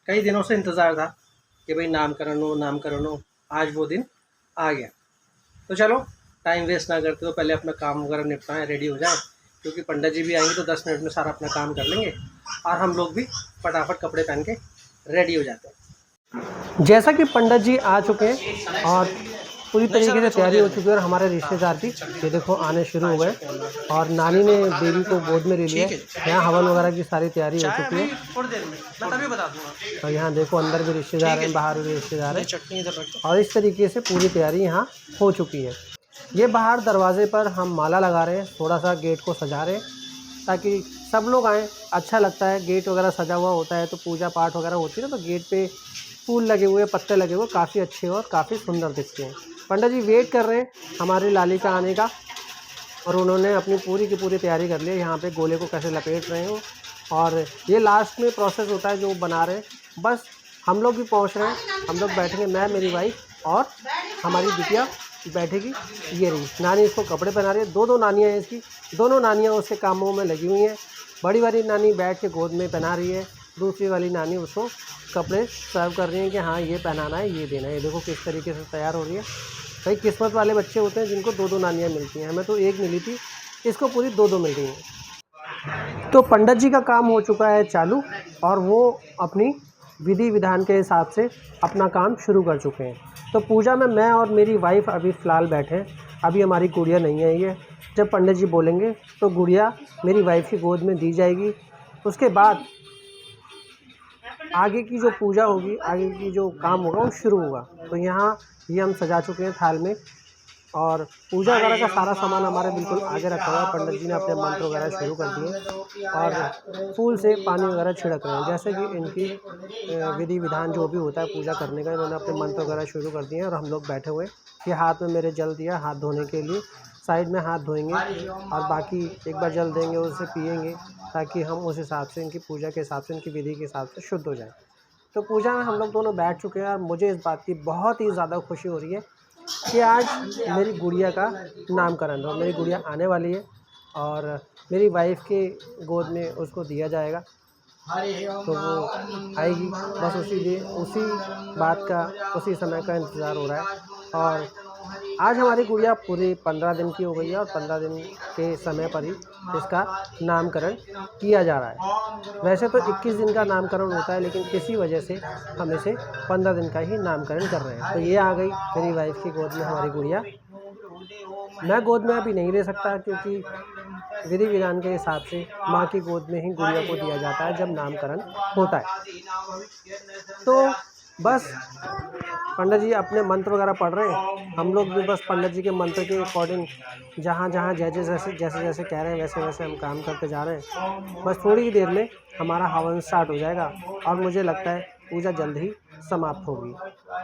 कई दिनों से इंतज़ार था कि भाई नामकरण हो, आज वो दिन आ गया। तो चलो टाइम वेस्ट ना करते तो पहले अपना काम वगैरह निपटाएं, रेडी हो जाए, क्योंकि पंडित जी भी आएंगे तो 10 मिनट में सारा अपना काम कर लेंगे और हम लोग भी फटाफट कपड़े पहन के रेडी हो जाते हैं। जैसा कि पंडित जी आ चुके हैं और पूरी तरीके से तैयारी हो चुकी है और हमारे रिश्तेदार भी ये देखो आने शुरू हो गए और नानी ने बेबी को गोद में ले लिया। यहाँ हवन वगैरह की सारी तैयारी हो चुकी है। थोड़ी देर में मैं तभी बता दूंगा। और यहाँ देखो अंदर भी रिश्तेदार हैं, बाहर भी रिश्तेदार हैं और इस तरीके से पूरी तैयारी यहाँ हो चुकी है। ये बाहर दरवाजे पर हम माला लगा रहे हैं, थोड़ा सा गेट को सजा रहे हैं ताकि सब लोग आएँ। अच्छा लगता है, गेट वगैरह सजा हुआ होता है तो पूजा पाठ वगैरह होती है ना, तो गेट पे फूल लगे हुए, पत्ते लगे हुए काफ़ी अच्छे और काफ़ी सुंदर दिखते हैं। पंडित जी वेट कर रहे हैं हमारी लाली का आने का और उन्होंने अपनी पूरी की पूरी तैयारी कर ली है। यहाँ पे गोले को कैसे लपेट रहे हो और ये लास्ट में प्रोसेस होता है जो बना रहे हैं। बस हम लोग भी पहुँच रहे हैं, हम लोग बैठेंगे, मैं, मेरी वाइफ और हमारी बिटिया बैठेगी। ये रही नानी, इसको कपड़े पहना रही है। दो नानियाँ हैं इसकी, दोनों नानियाँ उसके कामों में लगी हुई हैं। बड़ी वाली नानी बैठ के गोद में पहना रही है, दूसरी वाली नानी उसको कपड़े सर्व कर रही हैं कि हाँ ये पहनाना है, ये देना है। ये देखो किस तरीके से तैयार हो रही है। कई किस्मत वाले बच्चे होते हैं जिनको दो नानियाँ मिलती हैं, हमें तो एक मिली थी, इसको पूरी दो मिल रही हैं। तो पंडित जी का काम हो चुका है चालू और वो अपनी विधि विधान के हिसाब से अपना काम शुरू कर चुके हैं। तो पूजा में मैं और मेरी वाइफ अभी फ़िलहाल बैठे हैं, अभी हमारी गुड़िया नहीं आई है। जब पंडित जी बोलेंगे तो गुड़िया मेरी वाइफ की गोद में दी जाएगी। उसके बाद आगे की जो पूजा होगी, आगे की जो काम होगा वो शुरू होगा। तो यहाँ ये हम सजा चुके हैं थाल में और पूजा वगैरह का सारा सामान हमारे बिल्कुल आगे रखा हुआ है। पंडित जी ने अपने मंत्र वगैरह शुरू कर दिए और फूल से पानी वगैरह छिड़क रहे हैं। जैसे कि इनकी विधि विधान जो भी होता है पूजा करने का, इन्होंने अपने मंत्र वगैरह शुरू कर दिए और हम लोग बैठे हुए। ये हाथ में मेरे जल दिया हाथ धोने के लिए, साइड में हाथ धोएंगे और बाकी एक बार जल देंगे, उससे पिएंगे ताकि हम उस हिसाब से इनकी पूजा के हिसाब से, इनकी विधि के हिसाब से शुद्ध हो जाए। तो पूजा में हम लोग दोनों बैठ चुके हैं और मुझे इस बात की बहुत ही ज़्यादा खुशी हो रही है कि आज मेरी गुड़िया का नामकरण है। मेरी गुड़िया आने वाली है और मेरी वाइफ के गोद में उसको दिया जाएगा, तो वो आएगी। बस उसी बात का, उसी समय का इंतज़ार हो रहा है। और आज हमारी गुड़िया पूरी 15 दिन की हो गई है और 15 दिन के समय पर ही इसका नामकरण किया जा रहा है। वैसे तो 21 दिन का नामकरण होता है, लेकिन किसी वजह से हम इसे 15 दिन का ही नामकरण कर रहे हैं। तो ये आ गई मेरी वाइफ की गोद में हमारी गुड़िया। मैं गोद में अभी नहीं ले सकता क्योंकि विधि विधान के हिसाब से माँ की गोद में ही गुड़िया को दिया जाता है जब नामकरण होता है। तो बस पंडित जी अपने मंत्र वगैरह पढ़ रहे हैं, हम लोग भी बस पंडित जी के मंत्र के अकॉर्डिंग जहाँ जैसे कह रहे हैं वैसे वैसे हम काम करते जा रहे हैं। बस थोड़ी ही देर में हमारा हवन स्टार्ट हो जाएगा और मुझे लगता है पूजा जल्द ही समाप्त होगी।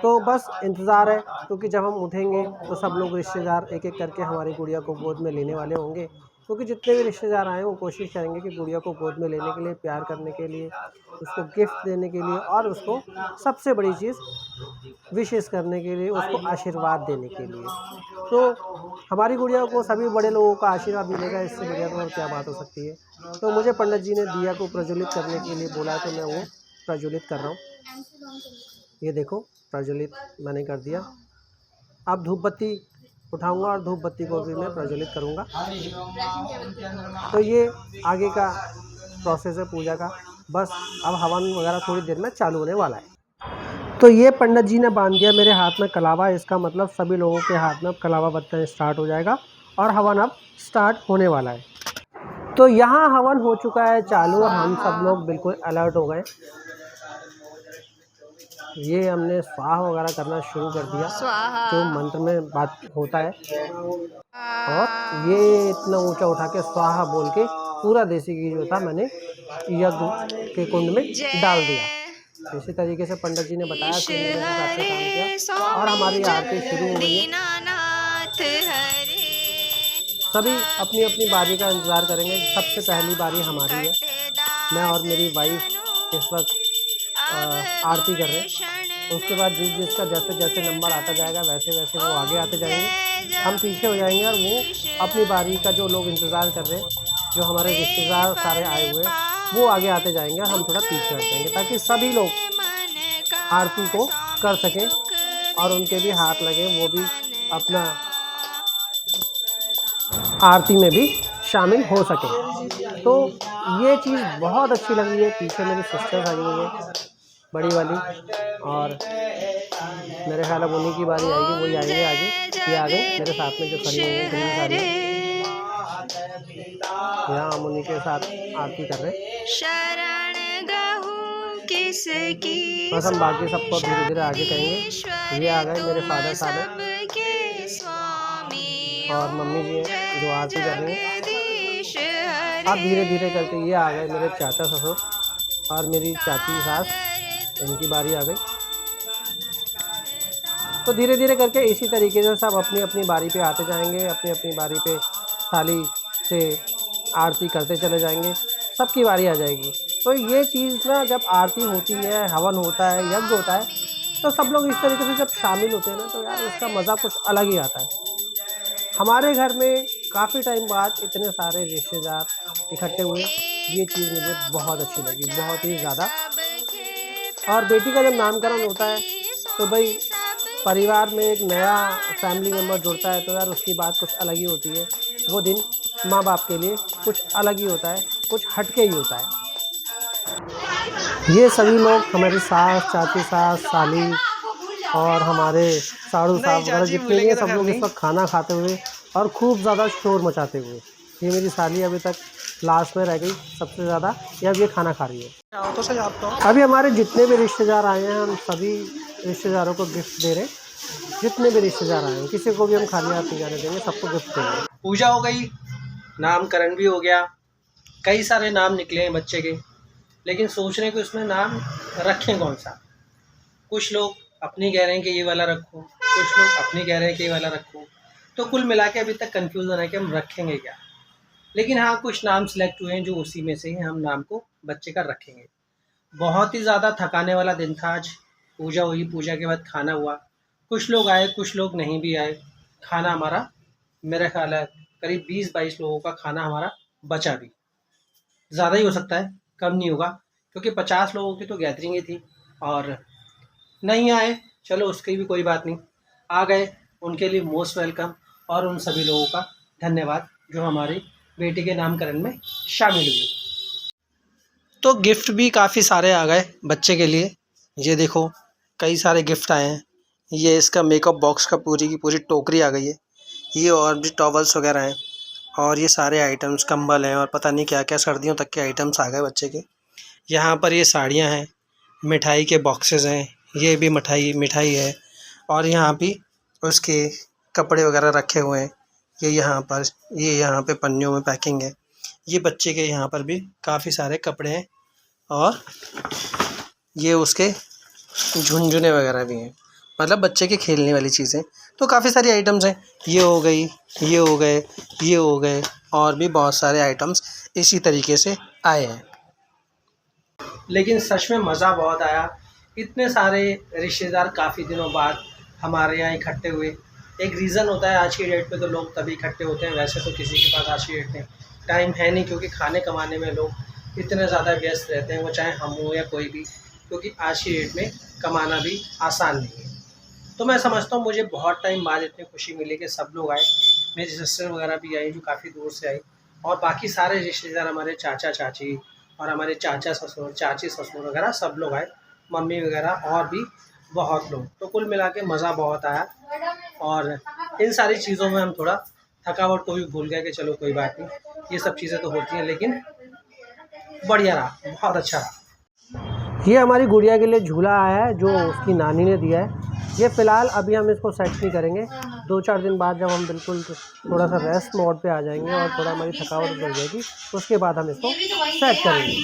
तो बस इंतज़ार है, क्योंकि जब हम उठेंगे तो सब लोग रिश्तेदार एक एक करके हमारी गुड़िया को गोद में लेने वाले होंगे। क्योंकि जितने भी रिश्तेदार आए वो कोशिश करेंगे कि गुड़िया को गोद में लेने के लिए, प्यार करने के लिए, उसको गिफ्ट देने के लिए और उसको सबसे बड़ी चीज़ विशेष करने के लिए, उसको आशीर्वाद देने के लिए। तो हमारी गुड़िया को सभी बड़े लोगों का आशीर्वाद मिलेगा, इससे बढ़िया तो और क्या बात हो सकती है। तो मुझे पंडित जी ने दिया को प्रज्वलित करने के लिए बोला तो मैं वो प्रज्वलित कर रहा हूँ। ये देखो प्रज्वलित मैंने कर दिया। अब धूप बत्ती उठाऊंगा और धूप बत्ती को भी मैं प्रज्वलित करूंगा। तो ये आगे का प्रोसेस है पूजा का। बस अब हवन वगैरह थोड़ी देर में चालू होने वाला है। तो ये पंडित जी ने बांध दिया मेरे हाथ में कलावा, इसका मतलब सभी लोगों के हाथ में अब कलावा बत्तन स्टार्ट हो जाएगा और हवन अब स्टार्ट होने वाला है। तो यहाँ हवन हो चुका है चालू और हम सब लोग बिल्कुल अलर्ट हो गए। ये हमने स्वाहा वगैरह करना शुरू कर दिया, जो मंत्र में बात होता है। और ये इतना ऊंचा उठा के स्वाहा बोल के पूरा देसी घी जो था मैंने यज्ञ के कुंड में डाल दिया। इसी तरीके से पंडित जी ने बताया कि मेरे हिसाब से काम किया और हमारी आरती शुरू हो गई है। सभी अपनी अपनी बारी का इंतज़ार करेंगे। सबसे पहली बारी हमारी है। मैं और मेरी वाइफ इस वक्त आरती कर रहे हैं। उसके बाद जिसका जैसे जैसे नंबर आता जाएगा वैसे वैसे वो आगे आते जाएंगे, हम पीछे हो जाएंगे और वो अपनी बारी का जो लोग इंतज़ार कर रहे हैं, जो हमारे रिश्तेदार सारे आए हुए वो आगे आते जाएंगे और हम थोड़ा पीछे हट जाएंगे, ताकि सभी लोग आरती को कर सकें और उनके भी हाथ लगे, वो भी अपना आरती में भी शामिल हो सके। तो ये चीज़ बहुत अच्छी लग रही है। पीछे मेरी सिस्टर आई हुई है बड़ी वाली, और मेरे ख्याल है उन्हीं की बारी आएगी, वही आएंगे आगे। ये आ गए मेरे साथ में जो खड़ी हुई है कितनी सारी, यहाँ हम उन्हीं के साथ आरती कर रहे हैं। बस हम बाकी सबको धीरे धीरे आगे कहेंगे। ये आ गए मेरे फादर साहब और मम्मी जी हैं जो आरती कर रही हैं। अब धीरे धीरे करके ये आ गए मेरे चाचा ससुर और मेरी चाची सास, इनकी बारी आ गई। तो धीरे धीरे करके इसी तरीके से सब अपनी अपनी बारी पे आते जाएंगे, अपनी अपनी बारी पे थाली से आरती करते चले जाएंगे, सबकी बारी आ जाएगी। तो ये चीज़ ना, जब आरती होती है, हवन होता है, यज्ञ होता है, तो सब लोग इस तरीके से जब शामिल होते हैं ना, तो यार इसका मज़ा कुछ अलग ही आता है। हमारे घर में काफ़ी टाइम बाद इतने सारे रिश्तेदार इकट्ठे हुए, ये चीज़ मुझे बहुत अच्छी लगी, बहुत ही ज़्यादा। और बेटी का जब नामकरण होता है तो भाई परिवार में एक नया फैमिली मेम्बर जुड़ता है, तो यार उसकी बात कुछ अलग ही होती है। वो दिन माँ बाप के लिए कुछ अलग ही होता है, कुछ हटके ही होता है। ये सभी लोग हमारी सास, चाची सास, साली और हमारे साड़ू साहब वगैरह जितने भी सब लोग इस वक्त खाना खाते हुए और खूब ज़्यादा शोर मचाते हुए। ये मेरी साली अभी तक लास्ट में रह गई सबसे ज़्यादा, या अब ये खाना खा रही है। तो सही आप तो अभी हमारे जितने भी रिश्तेदार आए हैं, हम सभी रिश्तेदारों को गिफ्ट दे रहे हैं। जितने भी रिश्तेदार आए हैं, किसी को भी हम खाली हाथ नहीं जाने देंगे, सबको गिफ्ट देंगे। पूजा हो गई, नामकरण भी हो गया, कई सारे नाम निकले हैं बच्चे के, लेकिन सोच रहे हैं कि उसमें नाम रखें कौन सा। कुछ लोग अपनी कह रहे हैं कि ये वाला रखो, कुछ लोग अपनी कह रहे हैं कि ये वाला रखो। तो कुल मिला के अभी तक कन्फ्यूज़न है कि हम रखेंगे क्या। लेकिन हाँ, कुछ नाम सिलेक्ट हुए हैं जो उसी में से ही हम नाम को बच्चे का रखेंगे। बहुत ही ज़्यादा थकाने वाला दिन था आज। पूजा हुई, पूजा के बाद खाना हुआ, कुछ लोग आए, कुछ लोग नहीं भी आए। खाना हमारा मेरा ख्याल है करीब 20-22 लोगों का खाना हमारा बचा भी। ज़्यादा ही हो सकता है, कम नहीं होगा, क्योंकि 50 लोगों की तो गैदरिंग ही थी। और नहीं आए, चलो उसकी भी कोई बात नहीं। आ गए, उनके लिए मोस्ट वेलकम, और उन सभी लोगों का धन्यवाद जो हमारी बेटी के नामकरण में शामिल हुए। तो गिफ्ट भी काफ़ी सारे आ गए बच्चे के लिए। ये देखो कई सारे गिफ्ट आए हैं। ये इसका मेकअप बॉक्स का पूरी की पूरी टोकरी आ गई है। ये और भी टॉवल्स वगैरह हैं, और ये सारे आइटम्स, कंबल हैं और पता नहीं क्या क्या सर्दियों तक के आइटम्स आ गए बच्चे के। यहाँ पर ये साड़ियाँ हैं, मिठाई के बॉक्सेस हैं, ये भी मिठाई है, और यहाँ भी उसके कपड़े वगैरह रखे हुए हैं। ये यहाँ पे पन्नियों में पैकिंग है। ये बच्चे के यहाँ पर भी काफ़ी सारे कपड़े हैं, और ये उसके झुनझुने वगैरह भी हैं, मतलब बच्चे के खेलने वाली चीज़ें। तो काफ़ी सारी आइटम्स हैं। ये हो गई, ये हो गए, ये हो गए, और भी बहुत सारे आइटम्स इसी तरीके से आए हैं। लेकिन सच में मज़ा बहुत आया। इतने सारे रिश्तेदार काफ़ी दिनों बाद हमारे यहाँ इकट्ठे हुए। एक रीज़न होता है, आज की डेट पे तो लोग तभी इकट्ठे होते हैं, वैसे तो किसी के पास आज की डेट में टाइम है नहीं, क्योंकि खाने कमाने में लोग इतने ज़्यादा व्यस्त रहते हैं, वो चाहे हम हो या कोई भी, क्योंकि आज की डेट में कमाना भी आसान नहीं है। तो मैं समझता हूँ मुझे बहुत टाइम बाद इतनी खुशी मिली कि सब लोग आए। मेरी सिस्टर वगैरह भी आई जो काफ़ी दूर से आई, और बाकी सारे रिश्तेदार, हमारे चाचा चाची और हमारे चाचा ससुर, चाची ससुर वगैरह सब लोग आए, मम्मी वगैरह और भी बहुत लोग। तो कुल मिला के मज़ा बहुत आया, और इन सारी चीज़ों में हम थोड़ा थकावट को भी भूल गए कि चलो कोई बात नहीं, ये सब चीज़ें तो होती हैं, लेकिन बढ़िया रहा, बहुत अच्छा रहा। ये हमारी गुड़िया के लिए झूला आया है जो उसकी नानी ने दिया है। ये फ़िलहाल अभी हम इसको सेट नहीं करेंगे, 2-4 दिन बाद जब हम बिल्कुल थोड़ा सा रेस्ट मोड पे आ जाएंगे और थोड़ा हमारी थकावट बढ़ जाएगी, उसके बाद हम इसको सेट करेंगे।